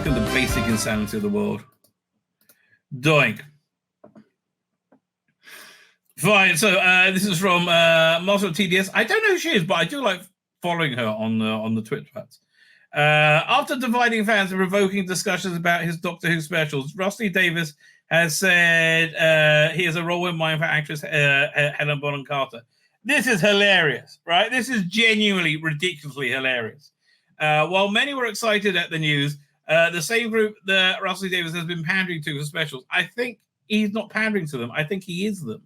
at the basic insanity of the world. Doink. Fine. So this is from Master of TDS. I don't know who she is, but I do like following her on the Twitter chats. After dividing fans and revoking discussions about his Doctor Who specials, Rusty Davies has said he has a role in mind for actress Helena Bonham Carter. This is hilarious, right? This is genuinely ridiculously hilarious. While many were excited at the news, the same group that Rusty Davies has been pandering to for specials, I think he's not pandering to them. I think he is them.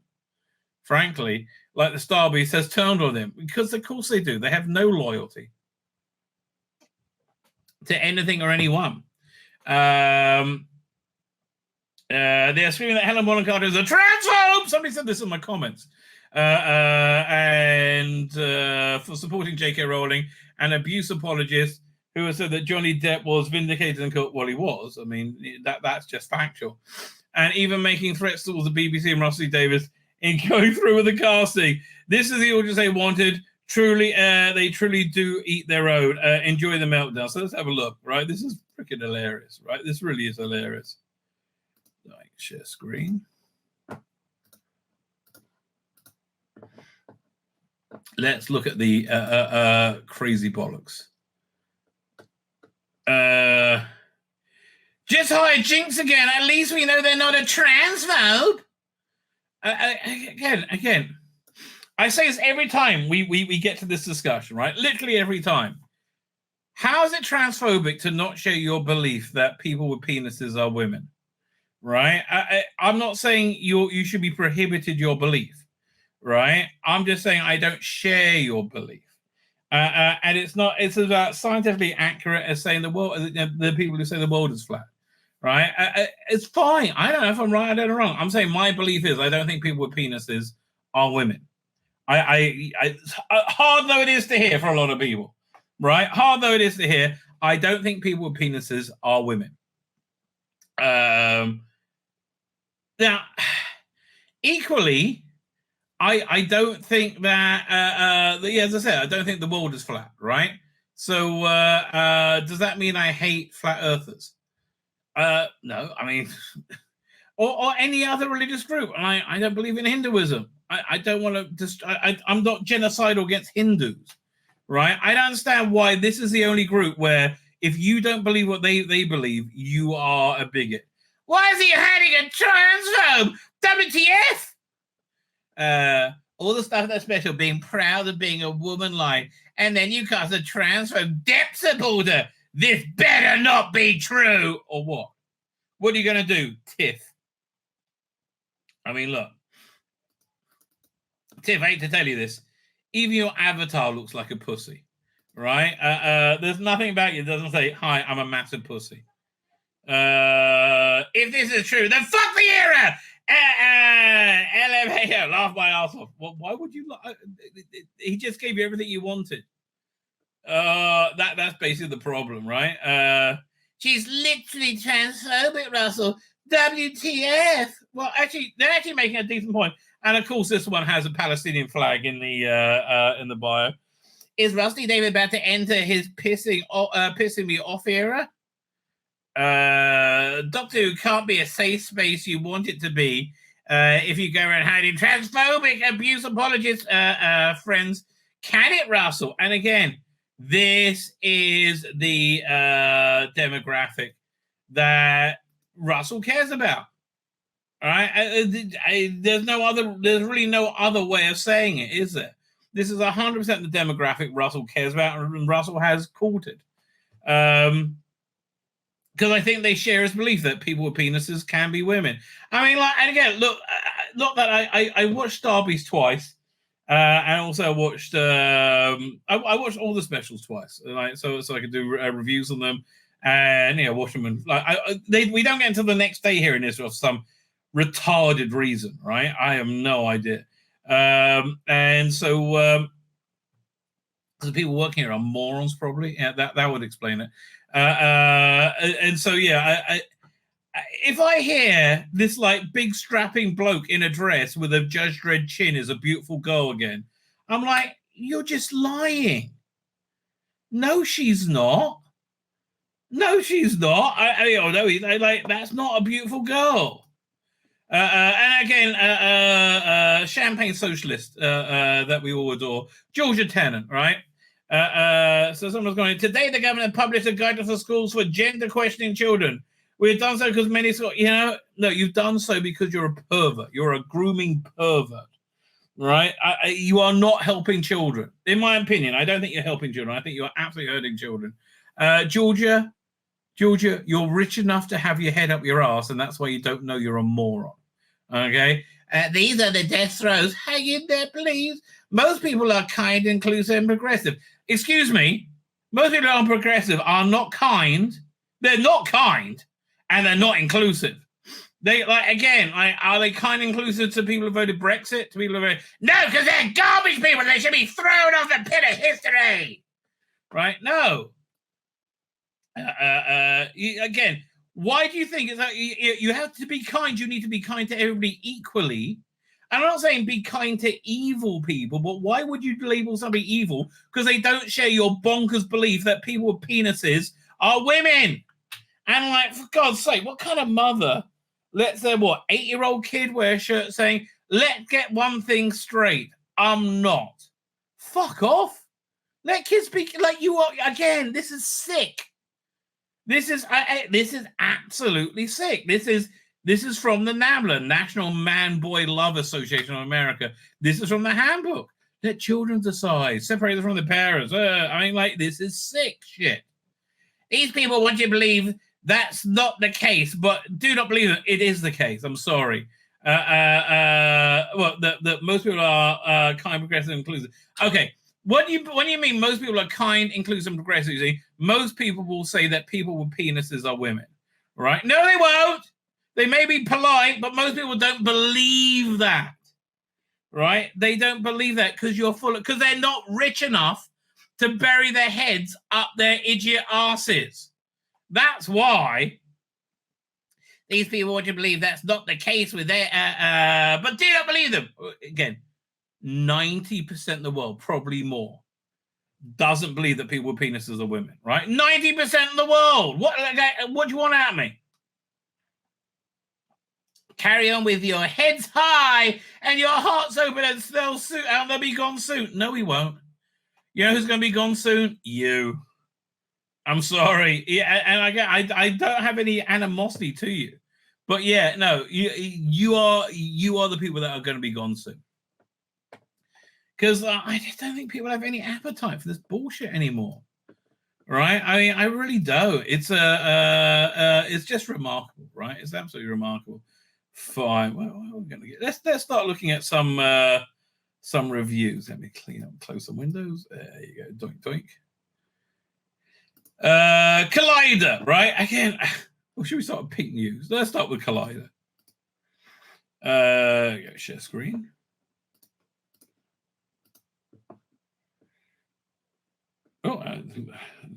Frankly, like the Starbeast has turned on them, because of course they do. They have no loyalty to anything or anyone. They are screaming that Helena Bonham Carter is a transphobe. Somebody said this in my comments. And for supporting J.K. Rowling, an abuse apologist who has said that Johnny Depp was vindicated and caught. Well, he was. I mean, that's just factual. And even making threats towards the BBC and Rusty Davies in going through with the casting. This is the audience they wanted. Truly, they truly do eat their own. Enjoy the meltdown. So let's have a look, right? This is freaking hilarious, right? This really is hilarious. Like, share screen. Let's look at the crazy bollocks. Just hired Jinx again. At least we know they're not a transphobe. Again, I say this every time we get to this discussion, right? Literally every time. How is it transphobic to not share your belief that people with penises are women, right? I'm not saying you should be prohibited your belief, right? I'm just saying I don't share your belief. And it's about scientifically accurate as saying the people who say the world is flat. Right, it's fine. I don't know if I'm right. I don't know wrong. I'm saying my belief is I don't think people with penises are women. Hard though it is to hear for a lot of people, right? Hard though it is to hear, I don't think people with penises are women. Now, equally, I don't think that. As I said, I don't think the world is flat, right? So does that mean I hate flat earthers? No, I mean, or any other religious group. I don't believe in Hinduism. I don't want to I'm not genocidal against Hindus, right? I don't understand why this is the only group where if you don't believe what they believe, you are a bigot. Why is he hiding a transphobe? WTF? All the stuff that's special, being proud of being a woman line, and then you cast a transphobe Depp supporter. This better not be true, or what? What are you going to do, Tiff? I mean, look. Tiff, I hate to tell you this. Even your avatar looks like a pussy, right? There's nothing about you that doesn't say, hi, I'm a massive pussy. If this is true, then fuck the era! LMAO, laugh my ass off. Well, why would you? He just gave you everything you wanted. That's basically the problem, right? She's literally transphobic, Russell. WTF? Well, actually, they're actually making a decent point. And of course, this one has a Palestinian flag in the bio. Is Rusty Davies about to enter his pissing me off era? Doctor Who can't be a safe space you want it to be if you go around hiding transphobic abuse apologists, friends. Can it, Russell? And again, this is the demographic that Russell cares about. All right, there's really no other way of saying it, is there? This is 100% the demographic Russell cares about, and Russell has courted. Because I think they share his belief that people with penises can be women. I mean, and again, look, not that I watched Davies twice. And also watched I watched all the specials twice, so I could do reviews on them, and watch them. And we don't get until the next day here in Israel for some retarded reason, right? I have no idea. And so the people working here are morons, probably. Yeah, that would explain it. And so if I hear this big strapping bloke in a dress with a Judge Dredd chin is a beautiful girl again, I'm like, you're just lying. No, she's not. No, she's not. Like that's not a beautiful girl. And again, champagne socialist that we all adore, Georgia Tennant, right? So someone's going, today the government published a guidance for schools for gender questioning children. We've done so because many schools, no, you've done so because you're a pervert. You're a grooming pervert, right? You are not helping children. In my opinion, I don't think you're helping children. I think you're absolutely hurting children. Georgia, you're rich enough to have your head up your ass, and that's why you don't know you're a moron. Okay? These are the death throes. Hang in there, please. Most people are kind, inclusive, and progressive. Excuse me. Most people who are progressive are not kind. They're not kind, and they're not inclusive. They are they kind and inclusive to people who voted Brexit? To people who voted no, because they're garbage people. They should be thrown off the pit of history. Right? No. Again, why do you think it's like you have to be kind? You need to be kind to everybody equally. I'm not saying be kind to evil people, but why would you label somebody evil? Because they don't share your bonkers belief that people with penises are women. And like, for God's sake, what kind of mother lets their 8-year-old kid wear a shirt saying, "Let's get one thing straight, I'm not." Fuck off. Let kids be like you are. Again, this is sick. This is absolutely sick. This is from the NAMLA, National Man Boy Love Association of America. This is from the handbook. Let children decide. Separate them from their parents. This is sick shit. These people want you to believe that's not the case, but do not believe it. It is the case. I'm sorry. That most people are kind, progressive, inclusive. Okay. When you mean most people are kind, inclusive, and progressive, most people will say that people with penises are women, right? No, they won't. They may be polite, but most people don't believe that, right? They don't believe that because they're not rich enough to bury their heads up their idiot asses. That's why these people want to believe that's not the case with their, but do not believe them. Again, 90% of the world, probably more, doesn't believe that people with penises are women, right? 90% of the world. What do you want out of me? Carry on with your heads high and your hearts open and they'll be gone soon. No, we won't. You know who's going to be gone soon? You. I'm sorry. Yeah, and I don't have any animosity to you. But yeah, no, you are the people that are going to be gone soon. Because I just don't think people have any appetite for this bullshit anymore, right? I mean, I really don't. It's just remarkable, right? It's absolutely remarkable. Fine. Well, we're gonna get. Let's start looking at some reviews. Let me close some windows. There you go. Doink doink. Collider, right? Again, or should we start with peak news? Let's start with Collider. Share screen. Oh, there's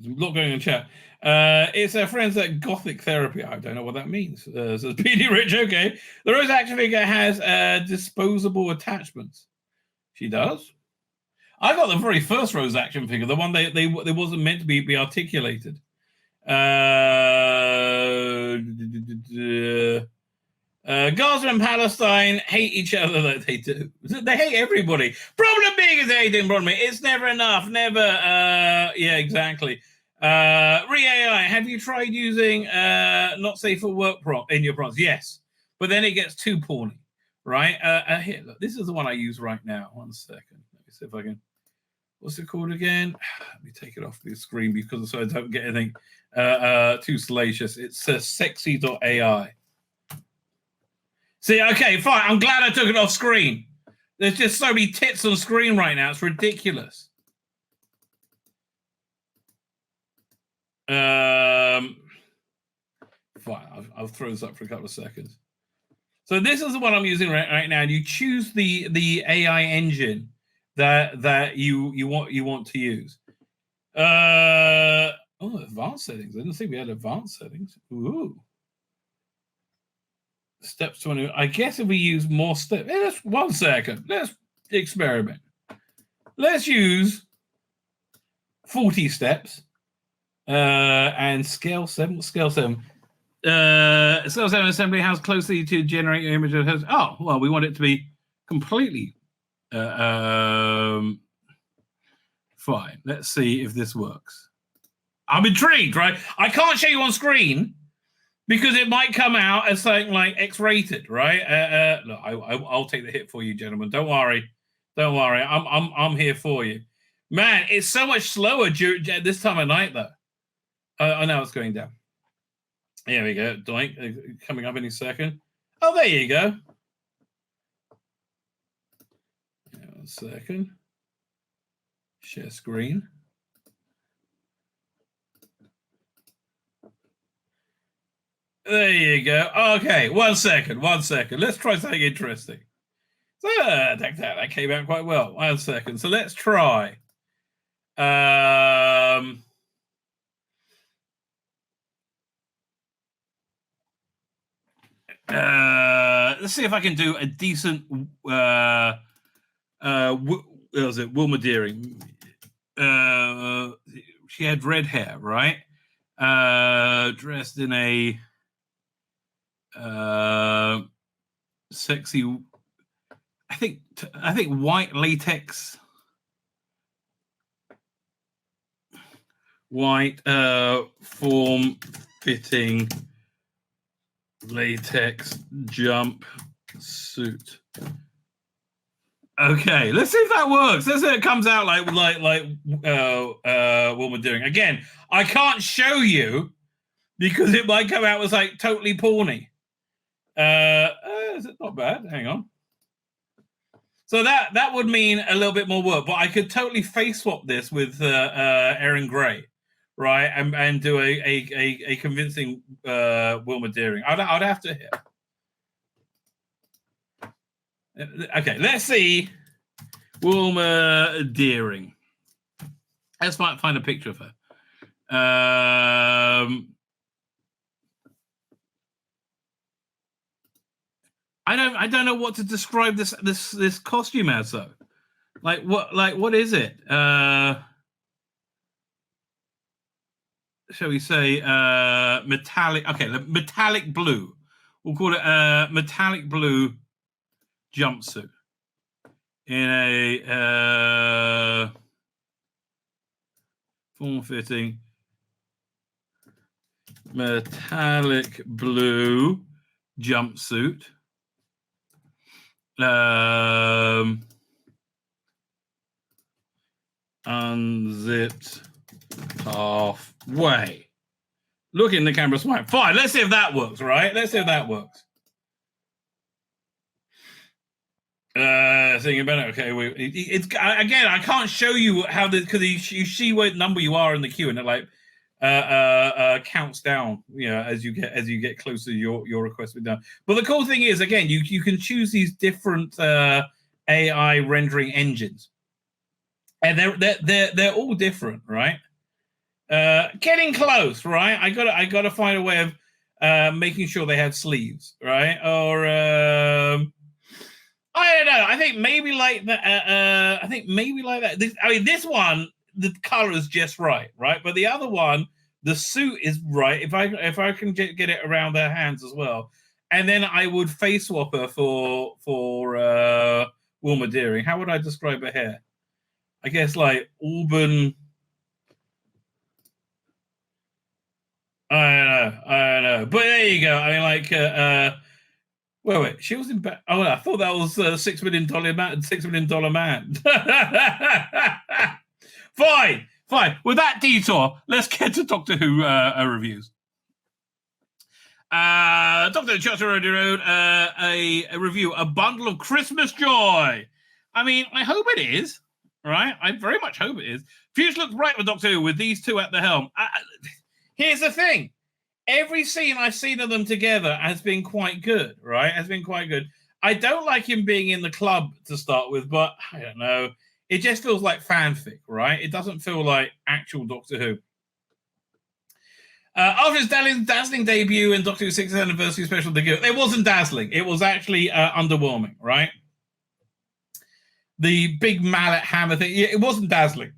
a lot going in chat. It's our friends at Gothic Therapy. I don't know what that means. Says PD Rich. Okay, the Rose action figure has disposable attachments. She does. I got the very first Rose action figure, the one they wasn't meant to be articulated. Gaza and Palestine hate each other like they do. They hate everybody. Problem being is they hating problem. It's never enough. Never. Yeah, exactly. Re-AI, have you tried using not safe for work in your prompts? Yes. But then it gets too porny, right? Here, look, this is the one I use right now. 1 second. Let me see if I can. What's it called again? Let me take it off the screen because so I don't get anything too salacious. It's sexy.ai. See, okay, fine. I'm glad I took it off screen. There's just so many tits on screen right now. It's ridiculous. Fine. I'll throw this up for a couple of seconds. So this is the one I'm using right now. And you choose the AI engine that you want to use. Advanced settings. I didn't think we had advanced settings. Ooh. Steps 20. I guess if we use more steps, let's 1 second. Let's experiment. Let's use 40 steps. And scale 7. Scale 7. Scale 7 assembly house closely to generate your image of host. Oh, well, we want it to be completely fine. Let's see if this works. I'm intrigued, right? I can't show you on screen because it might come out as something like X-rated, right? Look, I'll take the hit for you, gentlemen. Don't worry. I'm here for you. Man, it's so much slower this time of night, though. I know it's going down. Here we go. Doink, coming up any second. Oh, there you go. 1 second. Share screen. There you go. Okay, 1 second. Let's try something interesting. So that came out quite well. 1 second. So let's try. Let's see if I can do a decent what was it? Wilma Deering. She had red hair, right? Dressed in a sexy, I think white latex, white form-fitting latex jump suit. Okay, let's see if that works. Let's see if it comes out like Wilma Deering. Again, I can't show you because it might come out as like totally porny. Is it not bad? Hang on. So that would mean a little bit more work, but I could totally face swap this with Erin Gray, right? And do a convincing Wilma Deering. I'd have to hit. Okay, let's see Wilma Deering. Let's find a picture of her. I don't know what to describe this costume as though. What is it? Shall we say metallic? Okay, metallic blue. We'll call it metallic blue jumpsuit in a form-fitting metallic blue jumpsuit. Unzipped halfway. Look in the camera, smile. Fine. Let's see if that works. Right. Let's see if that works. Thinking about it. Okay. It's again. I can't show you how this because you see what number you are in the queue, and it like counts down. You know, as you get closer, your request will be done. But the cool thing is, again, you can choose these different AI rendering engines, and they're all different, right? Getting close, right? I gotta find a way of making sure they have sleeves, right? Or I don't know. I think maybe like that. This one, the color is just right? But the other one, the suit is right. If I can get it around their hands as well, and then I would face swap her for Wilma Deering. How would I describe her hair? I guess like auburn. I don't know. But there you go. I mean, like, wait. She was in. Oh, I thought that was $6 million man. $6 million man. Fine. With that detour, let's get to Doctor Who reviews. Doctor Chester Road, a review, a bundle of Christmas joy. I mean, I hope it is. Right? I very much hope it is. Future looks bright for Doctor Who with these two at the helm. Here's the thing. Every scene I've seen of them together has been quite good, right? Has been quite good. I don't like him being in the club to start with, but I don't know. It just feels like fanfic, right? It doesn't feel like actual Doctor Who. After his dazzling debut in Doctor Who 6th anniversary special, it wasn't dazzling. It was actually underwhelming, right? The big mallet hammer thing, it wasn't dazzling.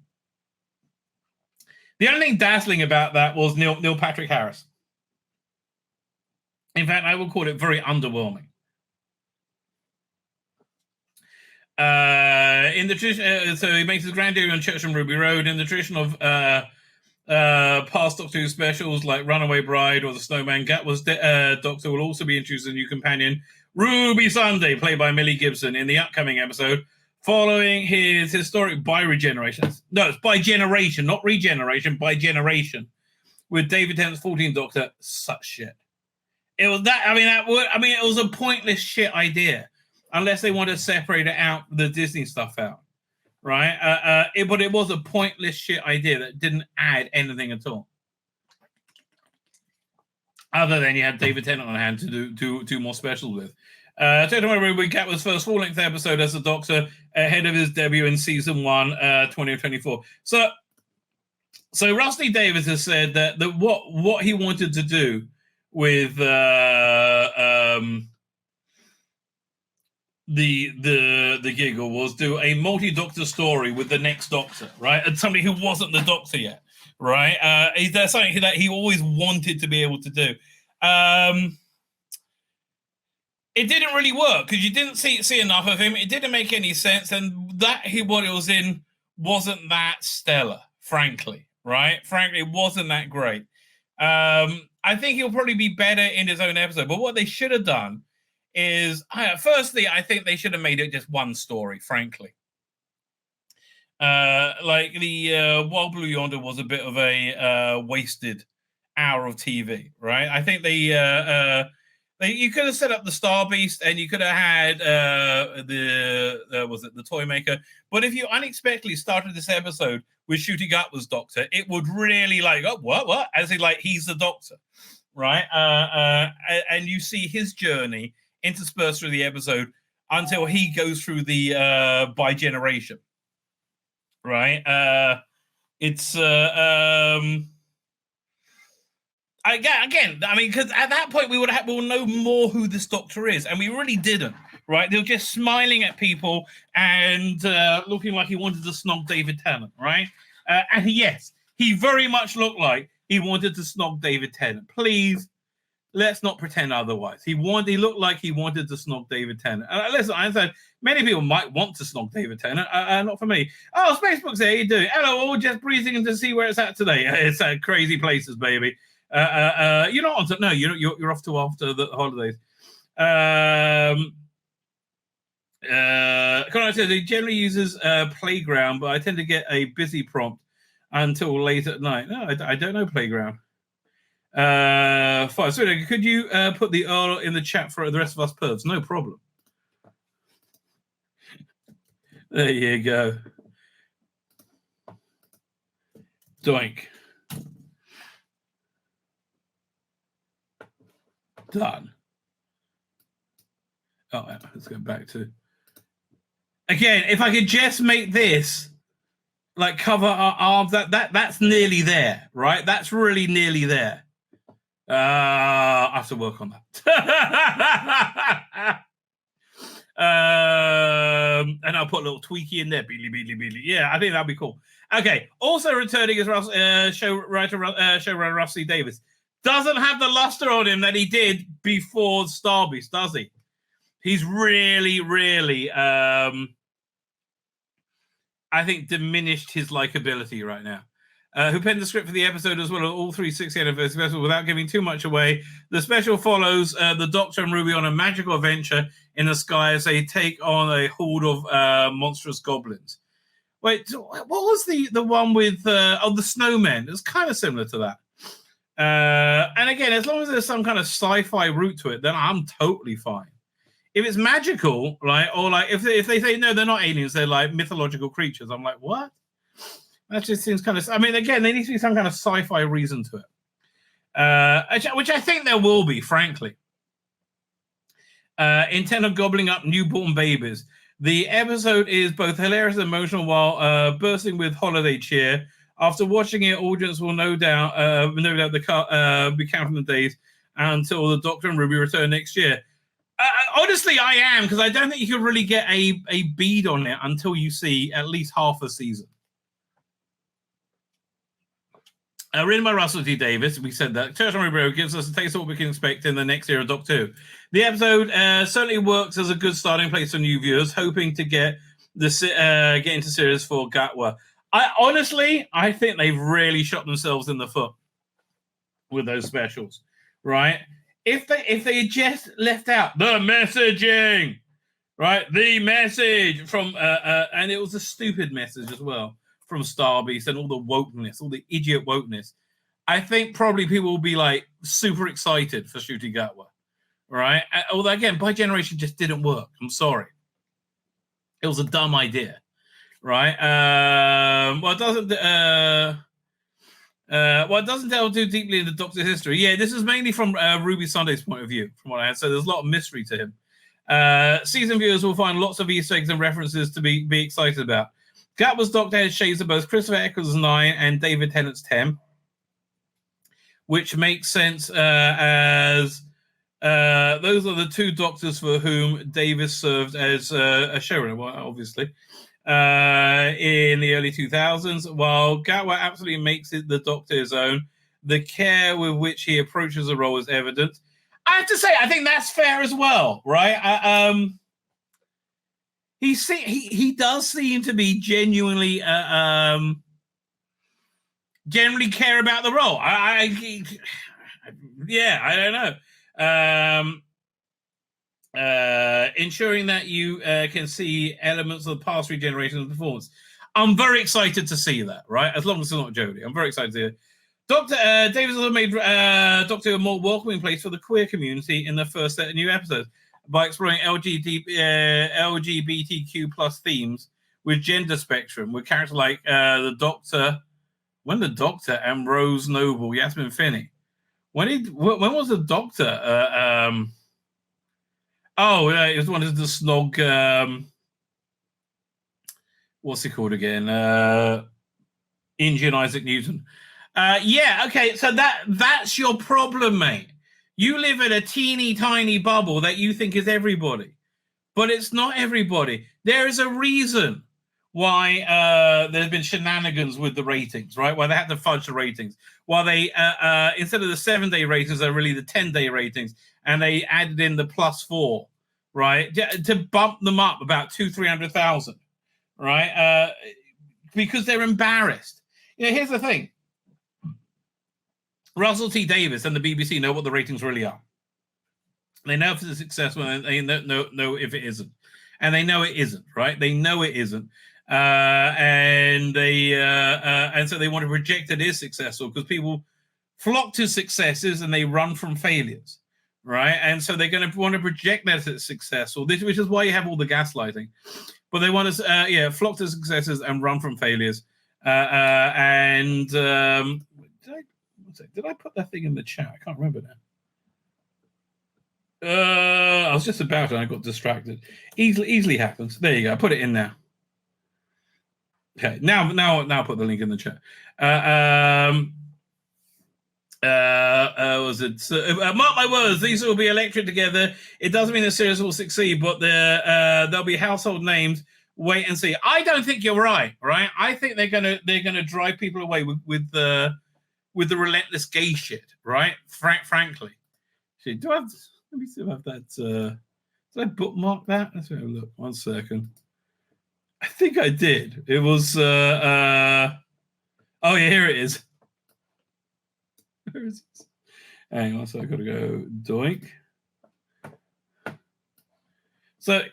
The only thing dazzling about that was Neil Patrick Harris. In fact, I would call it very underwhelming. In the tradition, so he makes his grand debut on Church on Ruby Road. In the tradition of past Doctor Who specials like Runaway Bride or The Snowman, Gatwa's Doctor will also be introduced a new companion, Ruby Sunday, played by Millie Gibson, in the upcoming episode, following his historic bi-regeneration. No, it's bi-generation, not regeneration, bi-generation, with David Tennant's 14th Doctor. Such shit. It was that. It was a pointless shit idea, unless they want to separate it out, the Disney stuff out, right? But it was a pointless shit idea that didn't add anything at all. Other than you had David Tennant on hand to do more specials with. We got his first full-length episode as a Doctor ahead of his debut in season 1, 2024. So Rusty Davies has said that what he wanted to do with the giggle was do a multi-Doctor story with the next Doctor, right? And somebody who wasn't the Doctor yet, right? Is there something that he always wanted to be able to do? It didn't really work because you didn't see enough of him. It didn't make any sense, and what it was in wasn't that stellar, frankly, right? Frankly, it wasn't that great. I think he'll probably be better in his own episode, but what they should have done is, firstly, I think they should have made it just one story, frankly. Like the Wild Blue Yonder was a bit of a wasted hour of TV, right? I think you could have set up the Star Beast and you could have had the Toy Maker. But if you unexpectedly started this episode with Shooting Upwards Doctor, it would really what? As in, he's the Doctor, right? And you see his journey interspersed through the episode until he goes through the bi-generation, right? Because at that point we'll know more who this Doctor is, and we really didn't, right? They were just smiling at people and looking like he wanted to snog David Tennant, right? And yes, he very much looked like he wanted to snog David Tennant. Please, let's not pretend otherwise. He looked like he wanted to snog David Tennant. Listen, I understand many people might want to snog David Tennant. Not for me. Oh, Facebook's there. How you doing? Hello, all. Just breezing in to see where it's at today. It's crazy places, baby. You're not on. No, you're off to after the holidays. Conrad says he generally uses Playground, but I tend to get a busy prompt until late at night. No, I don't know Playground. Fine. So could you put the Earl in the chat for the rest of us pervs? No problem. There you go. Doink. Done. Oh, let's go back to again. If I could just make this cover our arms, that's nearly there, right? That's really nearly there. I have to work on that. And I'll put a little tweaky in there. Beely. Yeah, I think that'd be cool. Okay. Also returning as showrunner Rusty Davies. Doesn't have the luster on him that he did before Star Beast, does he? He's really, really, I think, diminished his likability right now. Who penned the script for the episode as well as all 360 anniversary specials without giving too much away. The special follows the Doctor and Ruby on a magical adventure in the sky as they take on a horde of monstrous goblins. Wait, what was the one with the snowmen? It's kind of similar to that. And again, as long as there's some kind of sci-fi route to it, then I'm totally fine. If it's magical, right, or if they say no, they're not aliens, they're like mythological creatures, I'm like, what? That just seems kind of. I mean, again, there needs to be some kind of sci-fi reason to it, which I think there will be, frankly. Intent of gobbling up newborn babies. The episode is both hilarious and emotional while bursting with holiday cheer. After watching it, audience will no doubt be counting the days until the Doctor and Ruby return next year. Honestly, I am, because I don't think you can really get a bead on it until you see at least half a season. Written by Russell T. Davies, we said that. Church on Rebro gives us a taste of what we can expect in the next era of Doctor Who. The episode certainly works as a good starting place for new viewers, hoping to get into series for Gatwa. I think they've really shot themselves in the foot with those specials, right? If they had just left out the messaging, right, the message from and it was a stupid message as well from Starbeast and all the wokeness, all the idiot wokeness, I think probably people will be like super excited for shooting Gatwa, right? Although again, By Generation just didn't work. I'm sorry, it was a dumb idea, right? Well, it doesn't. It doesn't delve too deeply into Doctor's history. Yeah, this is mainly from Ruby Sunday's point of view, from what I had. So there's a lot of mystery to him. Season viewers will find lots of Easter eggs and references to be excited about. Gatwa's Doctor has shades of both Christopher Eccles' 9 and David Tennant's 10, which makes sense as those are the two doctors for whom Davis served as a showrunner, obviously, in the early 2000s. While Gatwa absolutely makes it the Doctor his own, the care with which he approaches the role is evident. I have to say, I think that's fair as well, right? He does seem to be genuinely generally care about the role. I don't know. Ensuring that you can see elements of the past 3 generations of performance. I'm very excited to see that, right? As long as it's not Jodie. I'm very excited to hear. Dr. Davies also made Doctor Who a more welcoming place for the queer community in the first set of new episodes by exploring LGBTQ plus themes with gender spectrum, with characters like the Doctor and Rose Noble, Yasmin Finney. When was the Doctor? It was one of the snog. What's he called again? Indian Isaac Newton. Okay. So that's your problem, mate. You live in a teeny tiny bubble that you think is everybody, but it's not everybody. There is a reason why there's been shenanigans with the ratings, right? Why they had to fudge the ratings. Why they, instead of the 7-day ratings, are really the 10-day ratings, and they added in the +4, right? To bump them up about 200,000-300,000, right? Because they're embarrassed. Here's the thing. Russell T. Davies and the BBC know what the ratings really are. They know if it's successful, and they know if it isn't. And they know it isn't, right? They know it isn't. And so they want to project it is successful because people flock to successes and they run from failures, right? And so they're going to want to project that it's successful, which is why you have all the gaslighting. But they want to, flock to successes and run from failures. Did I put that thing in the chat? I can't remember now. I was just about to, and I got distracted. Easily happens. There you go. I put it in now. Okay, now I'll put the link in the chat. Mark my words, these will be electric together. It doesn't mean the series will succeed, but there'll be household names. Wait and see. I don't think you're right. I think they're gonna drive people away with the relentless gay shit. Right? Frankly, let me see if I have that. Did I bookmark that? Let's have a look. 1 second. I think I did. It was. Oh yeah, here it is. Where is it? Hang on, so I got to go doink. So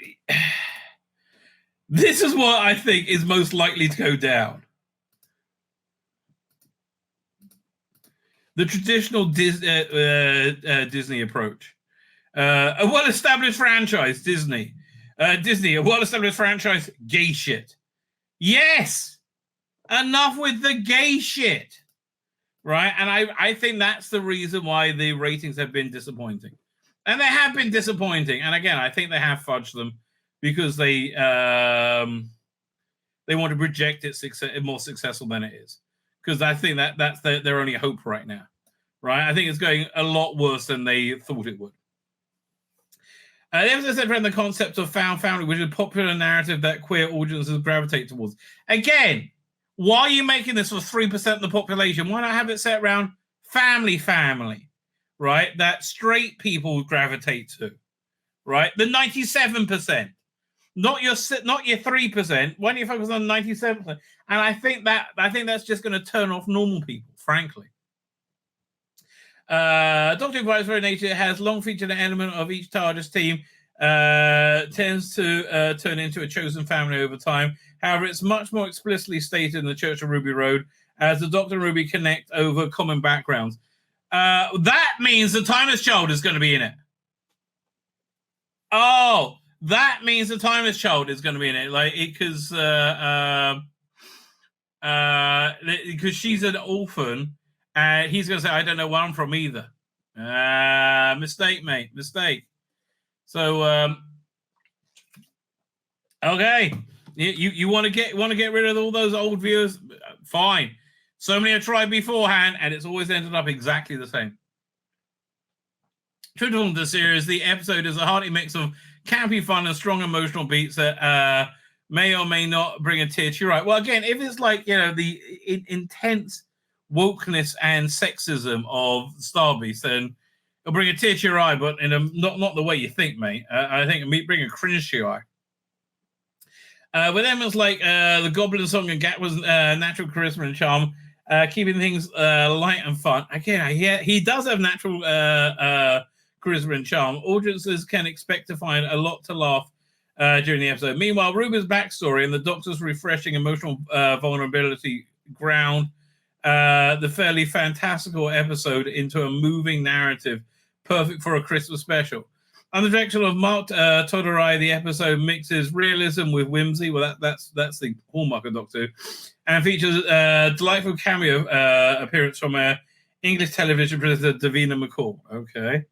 this is what I think is most likely to go down. The traditional Disney approach. A well-established franchise, Disney. A well-established franchise, gay shit. Yes! Enough with the gay shit. Right? And I think that's the reason why the ratings have been disappointing. And they have been disappointing. And again, I think they have fudged them because they want to project it more successful than it is. Because I think that's their only hope right now. Right? I think it's going a lot worse than they thought it would. The episode set around the concept of found family, which is a popular narrative that queer audiences gravitate towards. Again, Why are you making this for 3% of the population? Why not have it set around family, right? That straight people gravitate to, right? The 97%, not your 3%. Why don't you focus on 97%? And I think that's just going to turn off normal people, frankly. Doctor Who, by its very nature, has long featured an element of each TARDIS team tends to turn into a chosen family over time. However, it's much more explicitly stated in the Church of Ruby Road as the Doctor and Ruby connect over common backgrounds. That means the Timeless Child is going to be in it. Oh, that means the Timeless Child is going to be in it, because she's an orphan, and he's going to say, "I don't know where I'm from either." Mistake, mate, mistake. So, okay, you want to get rid of all those old viewers? Fine. So many have tried beforehand, and it's always ended up exactly the same. True to the series, the episode is a hearty mix of campy fun and strong emotional beats that may or may not bring a tear to your eye. Well, again, if it's like, the intense wokeness and sexism of Starbeast, then it'll bring a tear to your eye, but in not the way you think, mate. I think it'll bring a cringe to your eye. With elements like the Goblin song and Gatwa's natural charisma and charm, keeping things light and fun. Again, he does have natural charisma and charm. Audiences can expect to find a lot to laugh during the episode. Meanwhile, Ruby's backstory and the Doctor's refreshing emotional vulnerability ground the fairly fantastical episode into a moving narrative, perfect for a Christmas special. Under the direction of Mark Todorai, the episode mixes realism with whimsy. Well, that's the hallmark of Doctor Who, and features a delightful cameo appearance from English television presenter Davina McCall. Okay.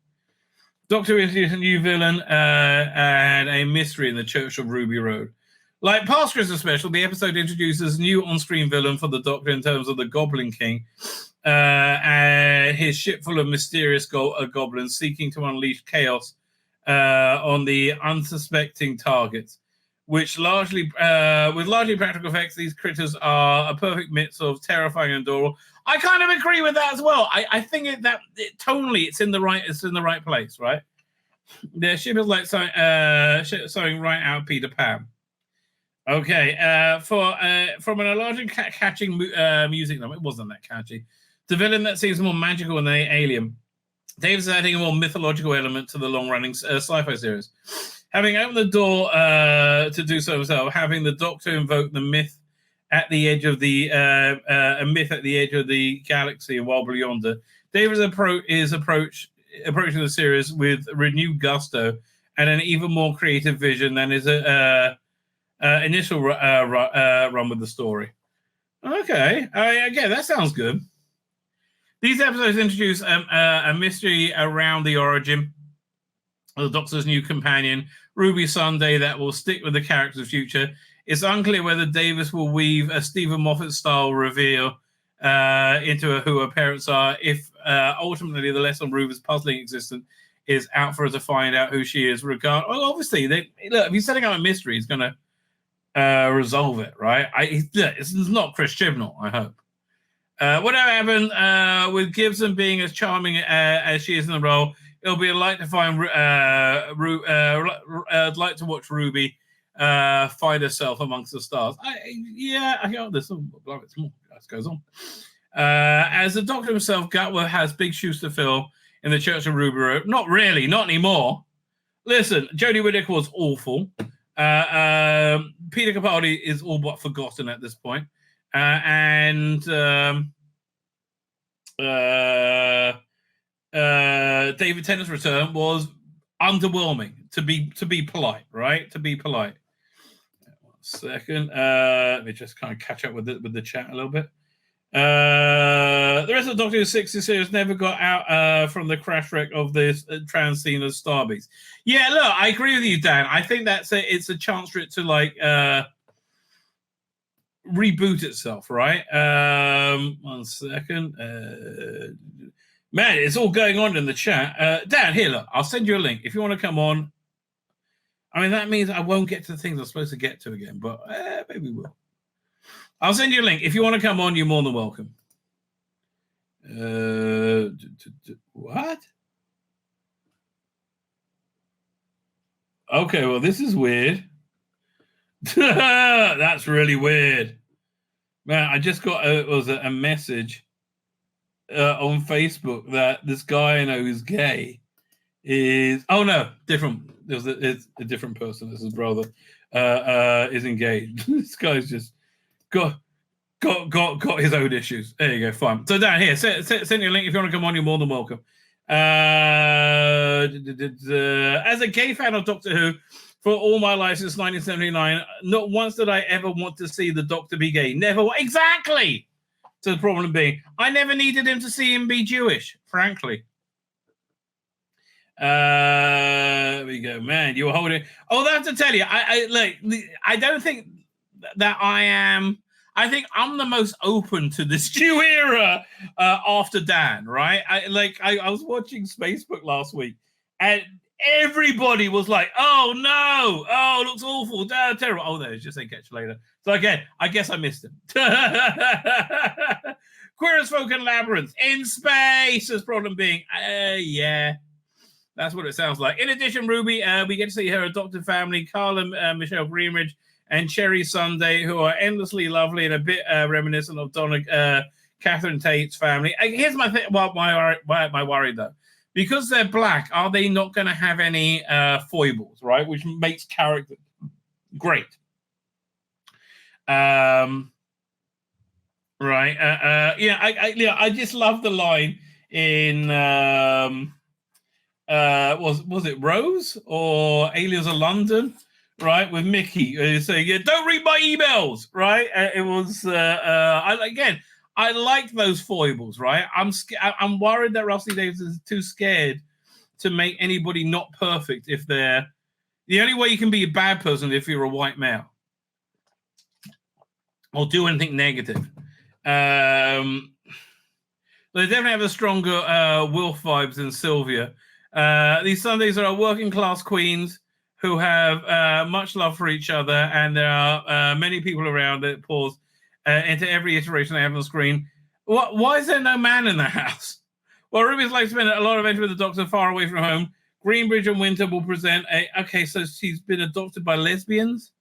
Doctor Who introduced a new villain and a mystery in the Church of Ruby Road. Like past Christmas special, the episode introduces a new on-screen villain for the Doctor in terms of the Goblin King, and his ship full of mysterious goblins seeking to unleash chaos on the unsuspecting targets. With largely practical effects, these critters are a perfect mix of terrifying and adorable. I kind of agree with that as well. I think tonally it's in the right place, right? The ship is like something right out of Peter Pan. Okay, from an allegedly catching music number, it wasn't that catchy. The villain that seems more magical than an alien. Davies is adding a more mythological element to the long-running sci-fi series. Having opened the door to do so himself, having the Doctor invoke the myth at the edge of the galaxy and while beyond it, Davies is approaching the series with renewed gusto and an even more creative vision than his initial run with the story. Okay, again, that sounds good. These episodes introduce a mystery around the origin of the Doctor's new companion, Ruby Sunday, that will stick with the character's future. It's unclear whether Davies will weave a Stephen Moffat-style reveal into who her parents are, if ultimately the lesson of Ruby's puzzling existence is out for us to find out who she is. Well, obviously, if he's setting up a mystery, he's going to resolve it, right? It's not Chris Chibnall, I hope. Whatever happened with Gibson being as charming as she is in the role, it'll be a light to find. I'd like to watch Ruby find herself amongst the stars. I hope there's some more. That goes on. As the Doctor himself, Gatwa has big shoes to fill in the Church of Ruby Road. Not really, not anymore. Listen, Jodie Whittaker was awful. Peter Capaldi is all but forgotten at this point. And David Tennant's return was underwhelming, to be polite, right? To be polite. 1 second. Let me just kind of catch up with the chat a little bit. The rest of the Doctor Who 60 series never got out from the crash wreck of this trans scene of Starbeast. Yeah, look, I agree with you, Dan. I think it's a chance for it to reboot itself, right? 1 second. Man, it's all going on in the chat. Dan, here, look, I'll send you a link if you want to come on. I mean, that means I won't get to the things I'm supposed to get to again, but maybe we'll. I'll send you a link. If you want to come on, you're more than welcome. What? Okay, well, this is weird. That's really weird. Man, I just got a message on Facebook that this guy I know who's gay is... Oh, no, different. It's a different person. This is brother. Is engaged. This guy's just got his own issues. There you go, fine. So down here, send you a link if you want to come on. You're more than welcome. As a gay fan of Doctor Who for all my life since 1979, not once did I ever want to see the Doctor be gay. Never. Exactly. So the problem being, I never needed him to see him be Jewish, frankly. There we go, man. You were holding. Oh, I have to tell you, I don't think that I am. I think I'm the most open to this new era after Dan, right? I was watching Facebook last week, and everybody was like, "Oh no! Oh, it looks awful! Terrible! Oh, there's just say catch you later." So again, I guess I missed him. Queer as Folk and Labyrinth in space. As problem being, yeah. That's what it sounds like. In addition, Ruby, we get to see her adopted family, Carl and Michelle Greenridge and Cherry Sunday, who are endlessly lovely and a bit reminiscent of Donna Catherine Tate's family. Here's my thing. Well, my worry, though. Because they're black, are they not going to have any foibles, right? Which makes character great. Right. I just love the line in... was it Rose or Aliens of London, right? With Mickey saying, "Yeah, don't read my emails," right? It was I like those foibles, right? I'm worried that Rusty Davies is too scared to make anybody not perfect. If they're the only way you can be a bad person if you're a white male or do anything negative. They definitely have a stronger Wilf vibes than Sylvia. These Sundays are working class queens who have much love for each other, and there are many people around that pause into every iteration they have on the screen. Why is there no man in the house? Well, Ruby's like to spend a lot of time with the Doctor far away from home. Greenbridge and Winter will present okay, so she's been adopted by lesbians?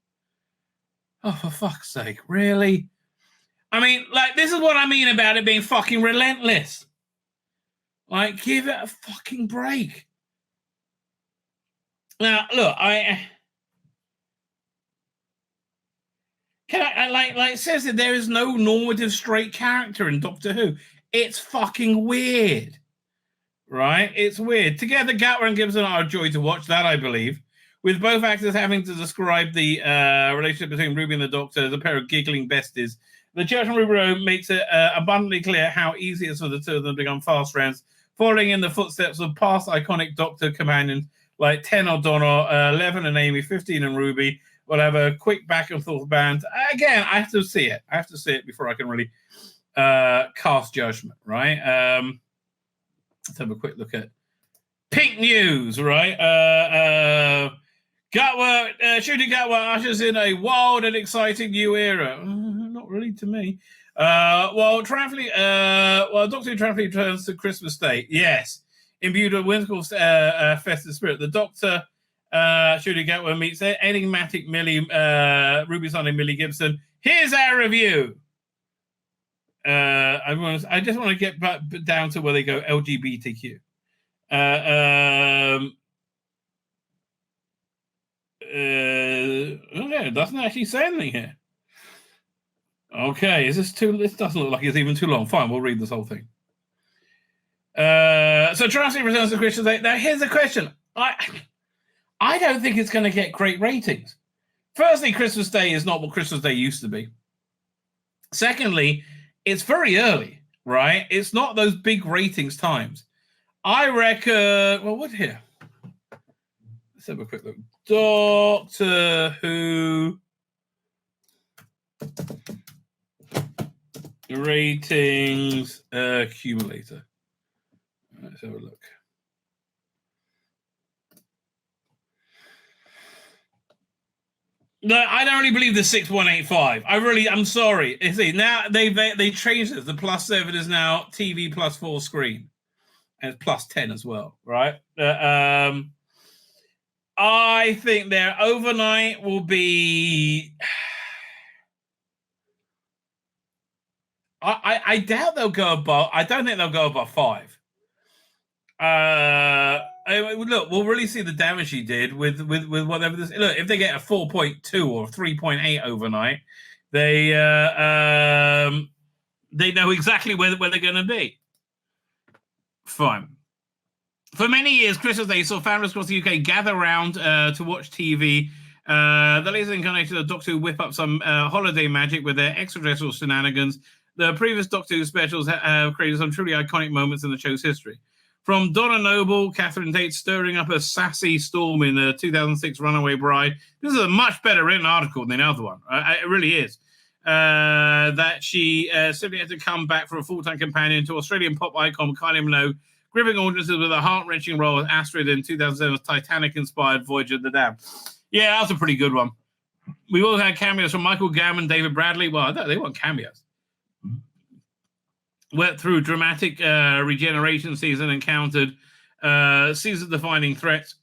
Oh, for fuck's sake, really? I mean, this is what I mean about it being fucking relentless. Give it a fucking break. Now, look, it says that there is no normative straight character in Doctor Who. It's fucking weird, right? It's weird. Together, Gatwa and Gibson are a joy to watch. That I believe, with both actors having to describe the relationship between Ruby and the Doctor as a pair of giggling besties. The Church and Ruby Road makes it abundantly clear how easy it is for the two of them to become fast friends, following in the footsteps of past iconic Doctor companions like 10 O'Donnell, 11 and Amy, 15 and Ruby. We'll have a quick back and forth band. Again, I have to see it. I have to see it before I can really cast judgment, right? Let's have a quick look at Pink News, right? Shooting Gatwa ushers in a wild and exciting new era. Not really to me. Doctor Who triumphantly returns to Christmas Day. Yes. Imbued with whimsical festive spirit. The Doctor, Shooting Gatwa, meets enigmatic Ruby Sunday Millie Gibson. Here's our review. I just want to get back down to where they go LGBTQ. It doesn't actually say anything here. Okay, this doesn't look like it's even too long. Fine, we'll read this whole thing. So Translate returns to Christmas Day. Now here's the question. I don't think it's going to get great ratings. Firstly, Christmas Day is not what Christmas Day used to be. Secondly, it's very early, right? It's not those big ratings times. I reckon, well, what here? Let's have a quick look. Doctor Who ratings accumulator. Let's have a look. No, I don't really believe the 6185. I'm sorry. You see, now they changed it. The +7 is now TV +4 screen, and it's +10 as well, right? I think their overnight will be. I doubt they'll go above. I don't think they'll go above 5. Look, we'll really see the damage he did with whatever this. Look, if they get a 4.2 or 3.8 overnight, they know exactly where they're going to be. Fine. For many years, Christmas Day saw families across the UK gather around to watch TV. The latest incarnation of Doctor Who whip up some holiday magic with their extraterrestrial shenanigans. The previous Doctor Who specials have created some truly iconic moments in the show's history. From Donna Noble, Catherine Tate stirring up a sassy storm in the 2006 Runaway Bride. This is a much better written article than the other one. It really is. That she simply had to come back for a full-time companion to Australian pop icon Kylie Minogue, gripping audiences with a heart-wrenching role as Astrid in 2007's Titanic-inspired Voyage of the Damned. Yeah, that's a pretty good one. We also had cameos from Michael Gambon, David Bradley. Well, they weren't cameos. Went through dramatic regeneration season, encountered season-defining threats.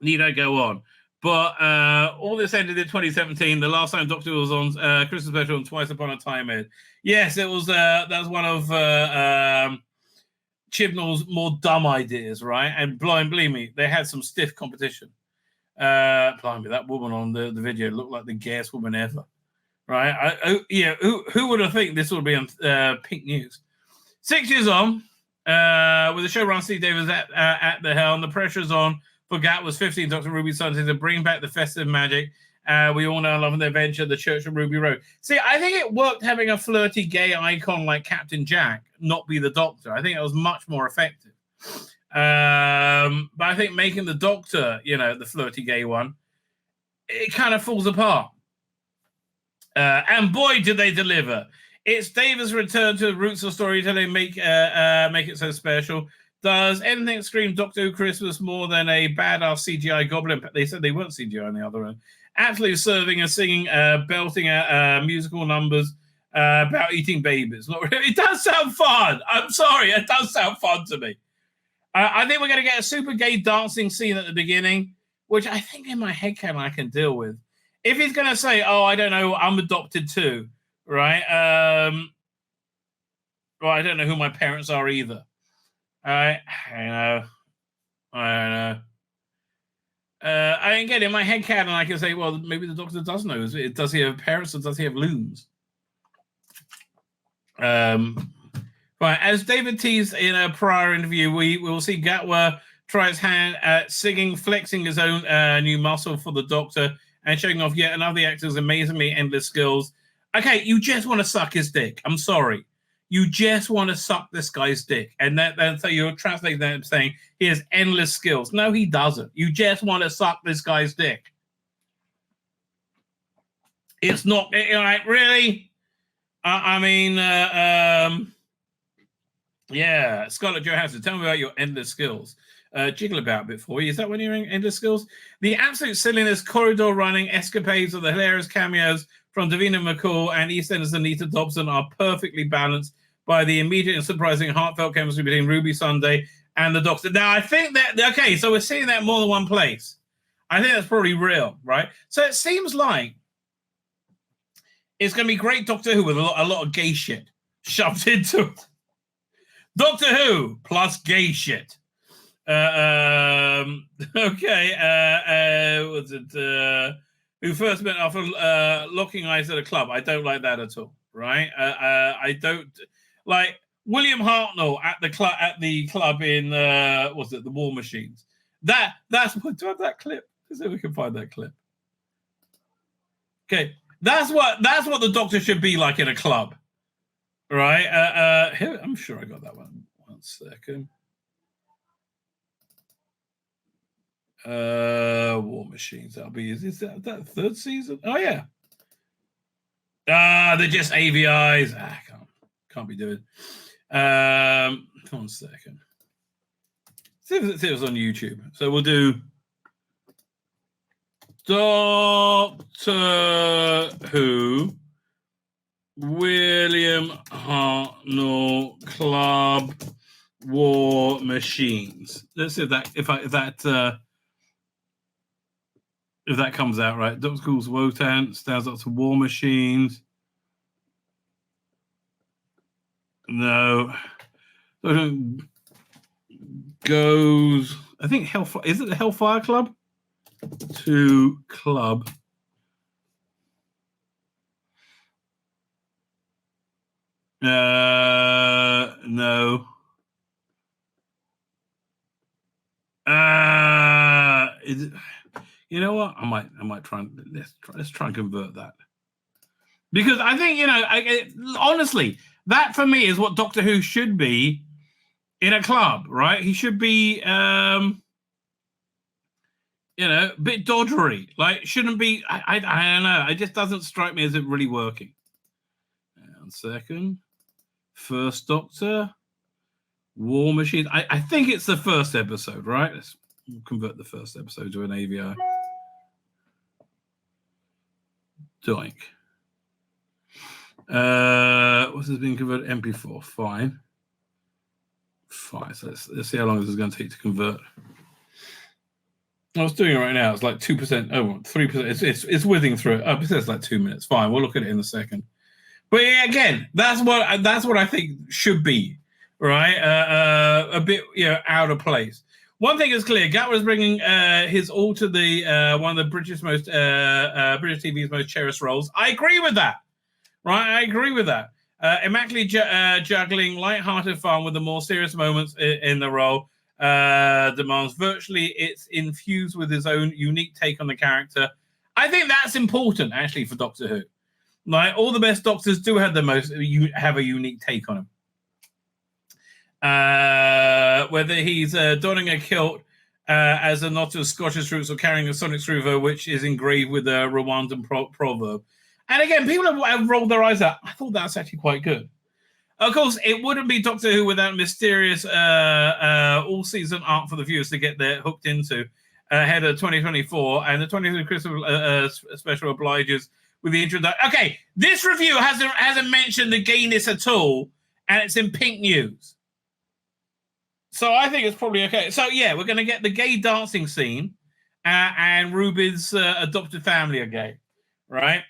Need I go on? But all this ended in 2017. The last time Doctor Who was on Christmas special on Twice Upon a Time Ed. Yes, it was. That was one of Chibnall's more dumb ideas, right? And believe me, they had some stiff competition. Blimey, that woman on the video looked like the gayest woman ever. Right? Who would have think this would be on Pink News? 6 years on, with the showrunner Steve Davies at the helm, the pressure's on for Gatwa's 15 Dr. Ruby Sunday to bring back the festive magic. We all know and love their venture, the Church of Ruby Road. See, I think it worked having a flirty gay icon like Captain Jack not be the Doctor. I think it was much more effective. But I think making the Doctor, the flirty gay one, it kind of falls apart. And boy, did they deliver. It's Davis' return to the roots of storytelling make it so special. Does anything scream Doctor Who Christmas more than a badass CGI goblin? They said they weren't CGI on the other end. Absolutely serving and singing, belting out musical numbers about eating babies. It does sound fun. I'm sorry, it does sound fun to me. I think we're going to get a super gay dancing scene at the beginning, which I think in my head I can deal with. If he's going to say, oh, I don't know, I'm adopted too, right? Well, I don't know who my parents are either. All right? I don't know. I can get in my head canon, I can say, well, maybe the Doctor does know. Does he have parents or does he have loons? Right, as David teased in a prior interview, we will see Gatwa try his hand at singing, flexing his own new muscle for the Doctor, and showing off yet another actor's amazingly endless skills. Okay, you just want to suck his dick. I'm sorry. You just want to suck this guy's dick. And so you're translating that and saying he has endless skills. No, he doesn't. You just want to suck this guy's dick. It's not, really? Yeah, Scarlett Johansson, tell me about your endless skills. Jiggle about a bit for you. Is that when you're in endless skills? The absolute silliness, corridor running, escapades of the hilarious cameos from Davina McCall and EastEnders Anita Dobson are perfectly balanced by the immediate and surprising heartfelt chemistry between Ruby Sunday and the Doctor. Now, I think that, okay, so we're seeing that more than one place. I think that's probably real, right? So it seems like it's going to be great Doctor Who with a lot of gay shit shoved into it. Doctor Who plus gay shit. Okay. Was it who first met after locking eyes at a club? I don't like that at all. Right? I don't like William Hartnell at the club in was it the War Machines? That's what. Do I have that clip? Let's see if we can find that clip. Okay, that's what the Doctor should be like in a club, right? Here, I'm sure I got that one. 1 second. War Machines. That'll be is that third season? Oh yeah. They're just AVIs. Can't be doing. 1 second. See if it was on YouTube. So we'll do. Doctor Who, William Hartnell, Club, War Machines. Let's see if that comes out right. Doctor Who's Wotan stands up to War Machines. No. Goes, I think Hellfire. Is it the Hellfire Club? To Club. No. Is it, you know what? I might try and let's try and convert that, because I think honestly, that for me is what Doctor Who should be in a club, right? He should be a bit doddery, like shouldn't be. I don't know. It just doesn't strike me as it really working. One second. First Doctor, War Machine. I think it's the first episode, right? Let's convert the first episode to an AVI. Doink. What's this being converted? MP4. Fine. So let's see how long this is going to take to convert. I was doing it right now. It's like 2%. Oh, 3%. It's whizzing through it. It says like 2 minutes. Fine. We'll look at it in a second. But yeah, again, that's what I think should be, right? A bit out of place. One thing is clear: Gatwa is bringing his all to the one of the British TV's most cherished roles. I agree with that, right? I agree with that. Immaculately juggling light-hearted fun with the more serious moments in the role demands. Virtually, it's infused with his own unique take on the character. I think that's important, actually, for Doctor Who. Like, all the best Doctors do have have a unique take on him. Whether he's donning a kilt as a nod to his Scottish roots or carrying a sonic screwdriver, which is engraved with a Rwandan proverb. And again, people have rolled their eyes out. I thought that's actually quite good. Of course, it wouldn't be Doctor Who without mysterious all-season art for the viewers to get hooked into ahead of 2024. And the 20th Christmas special obliges with the introduction. Okay, this review hasn't mentioned the gayness at all, and it's in Pink News. So I think it's probably okay. So yeah, we're going to get the gay dancing scene, and Ruby's adopted family are gay, right?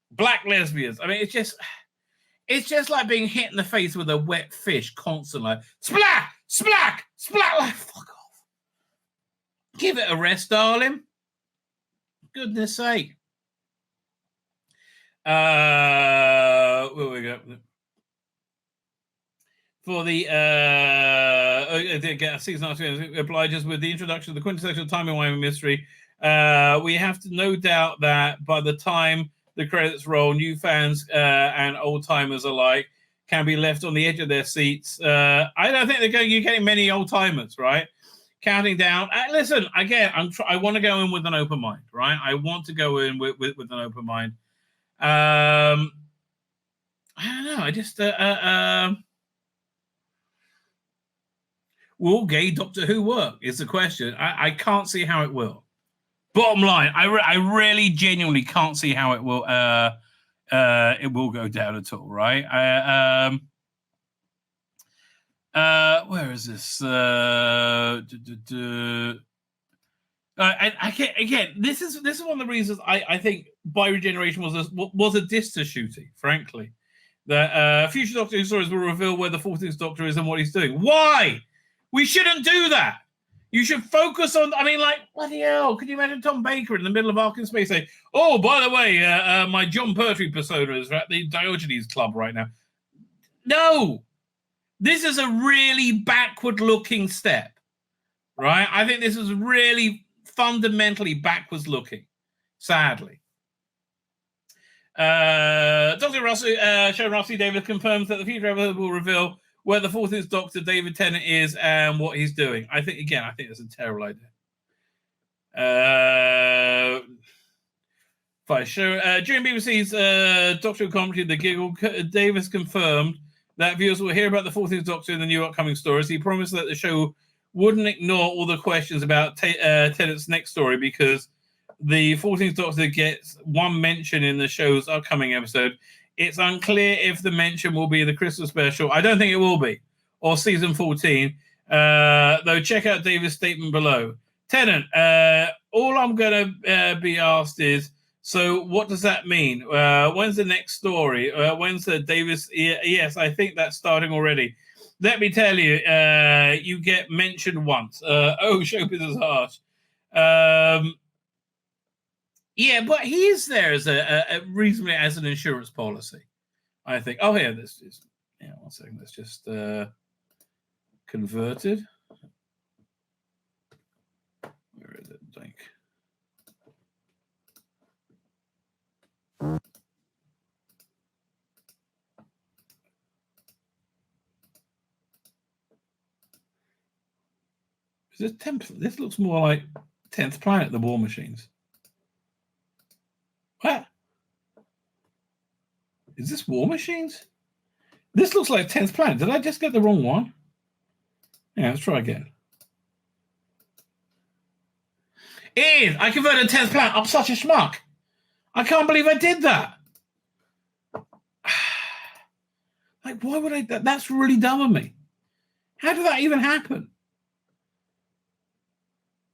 Black lesbians. I mean, it's just like being hit in the face with a wet fish constantly. Like, splat, splat, splat. Like, fuck off. Give it a rest, darling. Goodness sake. Where we go? For the season obliges with the introduction of the quintessential timey-wimey mystery. We have to no doubt that by the time the credits roll, new fans and old-timers alike can be left on the edge of their seats. I don't think you're getting many old-timers, right? Counting down. Listen, again, I want to go in with an open mind, right? I want to go in with an open mind. I don't know. I just... will gay Doctor Who work is the question. I can't see how it will. Bottom line, I really genuinely can't see how it will go down at all, right? Where is this? Again, this is one of the reasons I think By Regeneration was a diss to Shooty, frankly. That future Doctor Who stories will reveal where the 14th Doctor is and what he's doing. Why? We shouldn't do that. You should focus on, bloody hell, could you imagine Tom Baker in the middle of Ark in Space saying, oh, by the way, my John Pertwee persona is at the Diogenes Club right now. No. This is a really backward-looking step, right? I think this is really fundamentally backwards-looking, sadly. Dr. Sharon Rossi Davis confirms that the future episode will reveal where the 14th Doctor, David Tennant, is and what he's doing. I think that's a terrible idea. During BBC's Doctor Who commentary, The Giggle, Davis confirmed that viewers will hear about the 14th Doctor in the new upcoming stories. He promised that the show wouldn't ignore all the questions about Tennant's next story because the 14th Doctor gets one mention in the show's upcoming episode. It's unclear if the mention will be the Christmas special. I don't think it will be, or season 14. Though check out Davies' statement below. Tennant, all I'm going to be asked is, so what does that mean? When's the next story? When's the Davies? Yes, I think that's starting already. Let me tell you, you get mentioned once. Oh, Showbiz is harsh. Yeah, but he is there as a reasonably as an insurance policy, I think. Oh, yeah, this is, yeah, one second. Let's just converted. Where is it? Like, is this 10th? This looks more like 10th Planet, the War Machines. What? Is this War Machines? This looks like 10th Planet. Did I just get the wrong one? Yeah, let's try again. It is. I converted 10th Planet. I'm such a schmuck. I can't believe I did that. Like, why would I? That's really dumb of me. How did that even happen?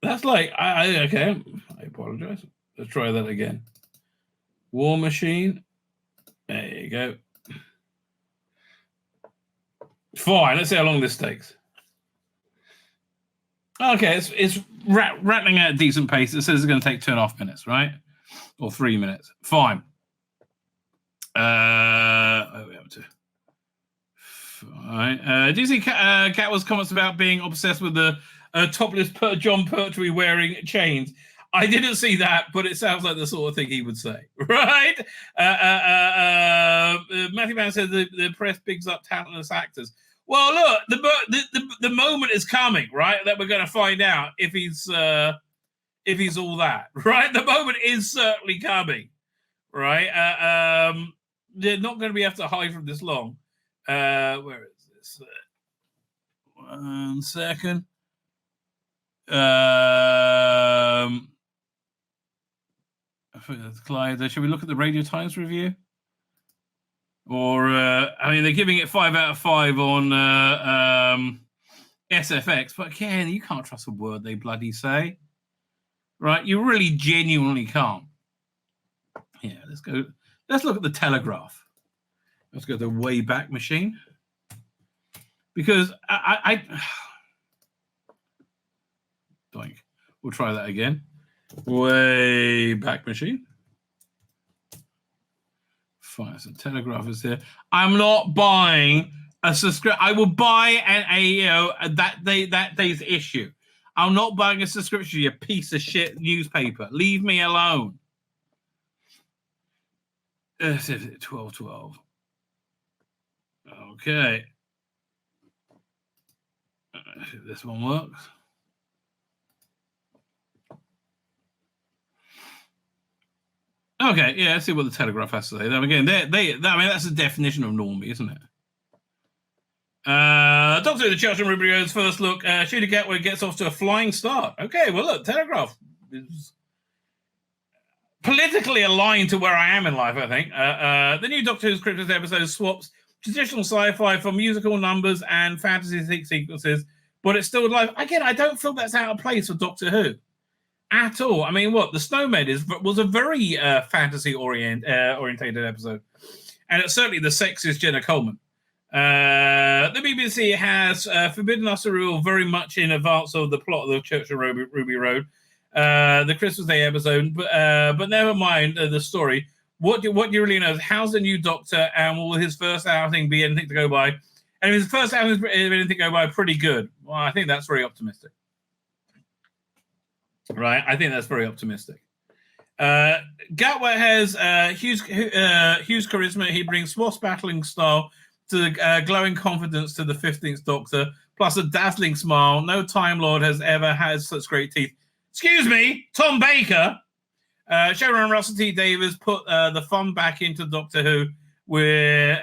That's like, okay. I apologize. Let's try that again. War Machine. There you go. Fine. Let's see how long this takes. Okay, it's rattling at a decent pace. It says it's going to take 2.5 minutes, right? Or 3 minutes. Fine. Where are we up to? Fine. Do you see Cat was comments about being obsessed with the topless John Pertwee wearing chains? I didn't see that, but it sounds like the sort of thing he would say, right? Matthew Mann says the press bigs up talentless actors. Well, look, the moment is coming, right? That we're going to find out if he's all that, right? The moment is certainly coming, right? They're not going to be able to hide from this long. Where is this? 1 second. Clyde, should we look at the Radio Times review? Or, I mean, they're giving it 5 out of 5 on SFX, but again, you can't trust a word they bloody say, right? You really genuinely can't. Yeah, let's go. Let's look at the Telegraph. Let's go to the Wayback Machine. Because Doink. We'll try that again. Wayback Machine. Fine, so Telegraph is here. I'm not buying a subscription. I will buy that day's issue. I'm not buying a subscription, you piece of shit newspaper. Leave me alone. 12:12. Okay. This one works. Okay, yeah, let's see what the Telegraph has to say. Again, I mean, that's the definition of normie, isn't it? Doctor the Cheltenham Rubrio's first look. Shooter Gatway gets off to a flying start. Okay, well, look, Telegraph is politically aligned to where I am in life, I think. The new Doctor Who's Christmas episode swaps traditional sci-fi for musical numbers and fantasy sequences, but it's still live. Again, I don't feel that's out of place for Doctor Who at all. I mean, what the Snowman was a very fantasy orientated episode, and it's certainly the sexiest Jenna Coleman. The BBC has forbidden us to rule very much in advance of the plot of the Church of Ruby Road, the Christmas Day episode. But never mind the story. What you really know is how's the new Doctor, and will his first outing be anything to go by? And if his first outing is anything to go by, pretty good. Well, I think that's very optimistic. Right, I think that's very optimistic. Gatwa has huge charisma. He brings swashbuckling style to the glowing confidence to the 15th Doctor, plus a dazzling smile. No Time Lord has ever had such great teeth. Excuse me, Tom Baker. Showrunner Russell T Davies put the fun back into Doctor Who, when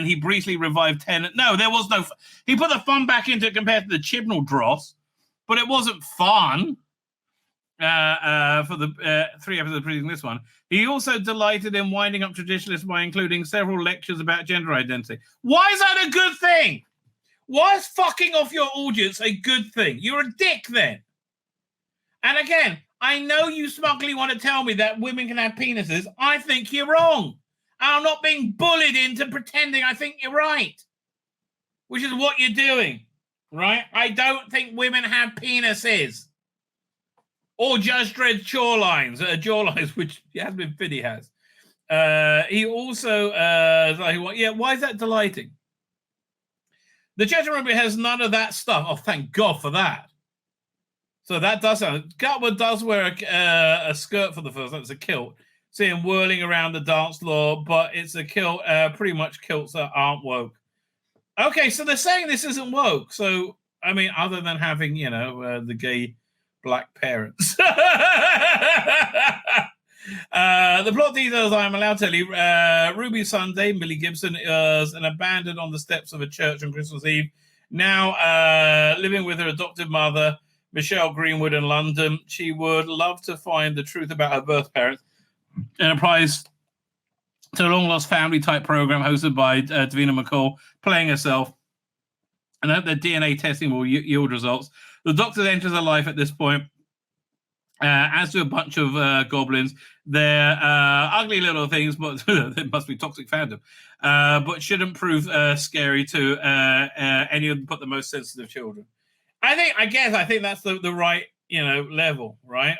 he briefly revived Tennant. No, there was no. He put the fun back into it compared to the Chibnall dross. But it wasn't fun. for the 3 episodes preceding this one. He also delighted in winding up traditionalists by including several lectures about gender identity. Why is that a good thing? Why is fucking off your audience a good thing? You're a dick then. And again, I know you smugly want to tell me that women can have penises. I think you're wrong. I'm not being bullied into pretending I think you're right, which is what you're doing, right? I don't think women have penises. Or Judge Dredd's jawlines, which Yasmin Finney has. He also, why is that delighting? The judgment room has none of that stuff. Oh, thank God for that. So that does sound. Gutwood does wear a skirt for the first. That's a kilt. See him whirling around the dance floor, but it's a kilt. Pretty much kilts that aren't woke. Okay, so they're saying this isn't woke. So I mean, other than having the gay black parents. The plot details I am allowed to tell you. Ruby Sunday, Millie Gibson, is an abandoned on the steps of a church on Christmas Eve. Now living with her adoptive mother, Michelle Greenwood, in London. She would love to find the truth about her birth parents and applies to a long-lost family type program hosted by Davina McCall, playing herself. And hope that DNA testing will yield results. The Doctor enters her life at this point, as do a bunch of goblins. They're ugly little things, but it must be toxic fandom. But shouldn't prove scary to any of them, but the most sensitive children. I think that's the right level, right?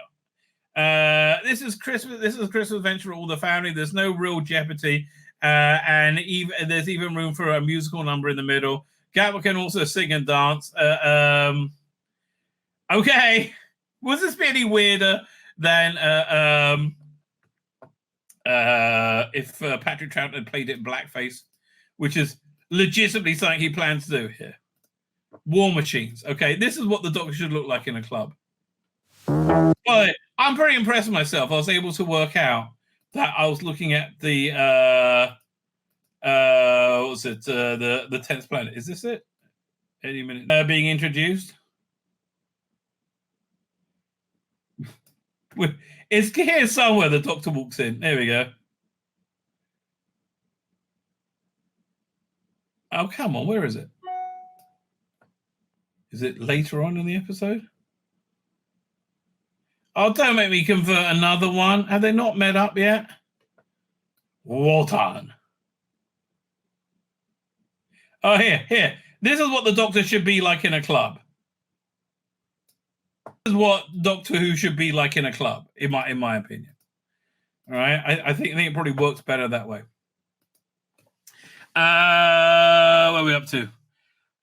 This is Christmas. This is a Christmas adventure for all the family. There's no real jeopardy, and there's even room for a musical number in the middle. Gatwa can also sing and dance. Okay, was this any weirder than if Patrick Troughton had played it in blackface, which is legitimately something he plans to do here? War Machines. Okay, this is what the Doctor should look like in a club. But I'm pretty impressed with myself. I was able to work out that I was looking at the what was it? The 10th planet. Is this it? Any minute. Being introduced. It's here somewhere. The Doctor walks in. There we go. Oh, come on. Where is it? Is it later on in the episode? Oh, don't make me convert another one. Have they not met up yet? Wotan. Oh, here. This is what the Doctor should be like in a club. This is what Doctor Who should be like in a club, in my opinion. All right, I think it probably works better that way. What are we up to?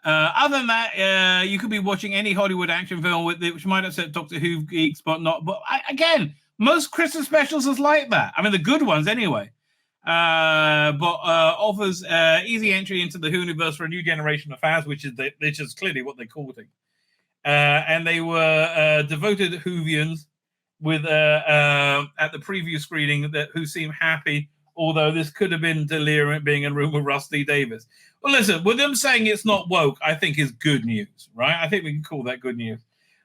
Other than that, you could be watching any Hollywood action film which might upset Doctor Who geeks, but not. But again, most Christmas specials is like that. I mean, the good ones anyway. But offers easy entry into the Who universe for a new generation of fans, which is clearly what they called it. And they were devoted Whovians with at the preview screening who seemed happy, although this could have been delirium being in a room with Rusty Davies. Well, listen, with them saying it's not woke, I think is good news, right? I think we can call that good news.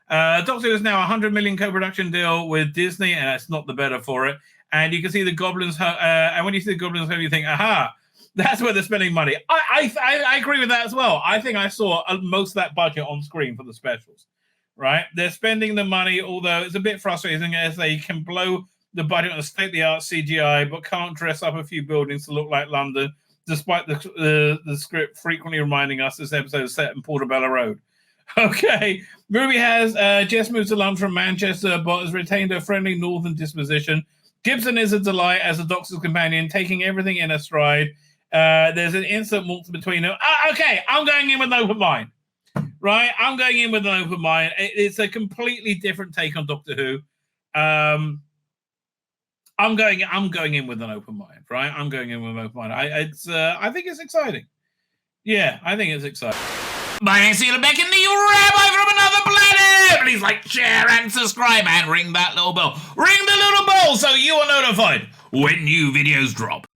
Doctor Who is now a $100 million co-production deal with Disney, and that's not the better for it. And you can see the Goblins, and when you see the Goblins home, you think, aha, that's where they're spending money. I agree with that as well. I think I saw most of that budget on screen for the specials, right? They're spending the money, although it's a bit frustrating as they can blow the budget on a state-of-the-art CGI, but can't dress up a few buildings to look like London, despite the script frequently reminding us this episode is set in Portobello Road. Okay, Ruby has just moved to London from Manchester, but has retained her friendly northern disposition. Gibson is a delight as a Doctor's companion, taking everything in her stride. There's an instant warmth between them. Okay, I'm going in with an open mind, right? I'm going in with an open mind. It's a completely different take on Doctor Who. I'm going in with an open mind, right? I'm going in with an open mind. I think it's exciting. Yeah, I think it's exciting. My name's Tzvi Lebetkin, the Rabbi from another planet. Please like, share, and subscribe, and ring that little bell. Ring the little bell so you are notified when new videos drop.